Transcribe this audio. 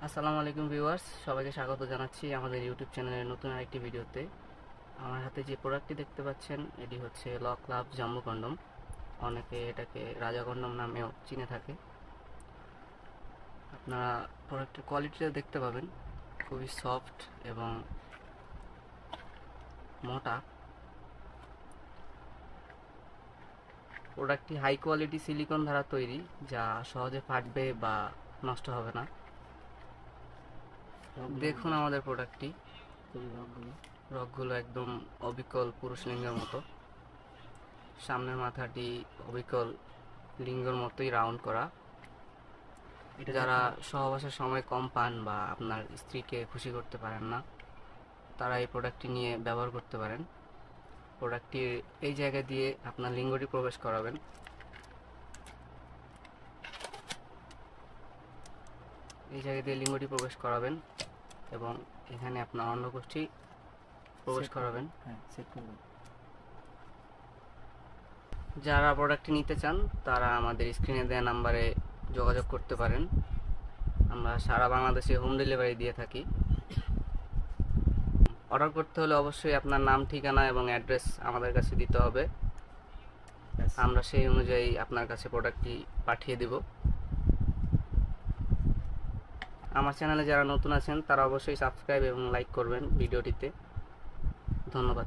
আসসালামু আলাইকুম ভিউয়ার্স, সবাইকে স্বাগত জানাচ্ছি আমাদের ইউটিউব চ্যানেলের নতুন আরেকটি ভিডিওতে। আমার হাতে যে প্রোডাক্টটি দেখতে পাচ্ছেন এটি হচ্ছে ল ক্লাব জাম্বো কন্ডম। অনেকে এটাকে রাজা কন্ডম নামেও চিনে থাকে। আপনারা প্রোডাক্টের কোয়ালিটিটা দেখতে পাবেন, খুবই সফট এবং মোটা। প্রোডাক্টটি হাই কোয়ালিটি সিলিকন দ্বারা তৈরি, যা সহজে ফাটবে বা নষ্ট হবে না। দেখুন আমাদের প্রোডাক্টটি, রগগুলো একদম অবিকল পুরুষ লিঙ্গের মতো। সামনের মাথাটি অবিকল লিঙ্গের মতোই রাউন্ড করা। যারা সহবাসের সময় কম পান বা আপনার স্ত্রীকে খুশি করতে পারেন না, তারা এই প্রোডাক্টটি নিয়ে ব্যবহার করতে পারেন। প্রোডাক্টটির এই জায়গা দিয়ে আপনার লিঙ্গটি প্রবেশ করাবেন। এই জায়গা দিয়ে লিঙ্গটি প্রবেশ করাবেন এবং এখানে আপনার অন্ডকোষ্ঠী প্রবেশ করাবেন। যারা প্রোডাক্টটি নিতে চান তারা আমাদের স্ক্রিনে দেওয়া নাম্বারে যোগাযোগ করতে পারেন। আমরা সারা বাংলাদেশে হোম ডেলিভারি দিয়ে থাকি। অর্ডার করতে হলে অবশ্যই আপনার নাম, ঠিকানা এবং অ্যাড্রেস আমাদের কাছে দিতে হবে। আমরা সেই অনুযায়ী আপনার কাছে প্রোডাক্টটি পাঠিয়ে দেব। আমার চ্যানেলে যারা নতুন আছেন তারা অবশ্যই সাবস্ক্রাইব এবং লাইক করবেন ভিডিওটিতে। ধন্যবাদ।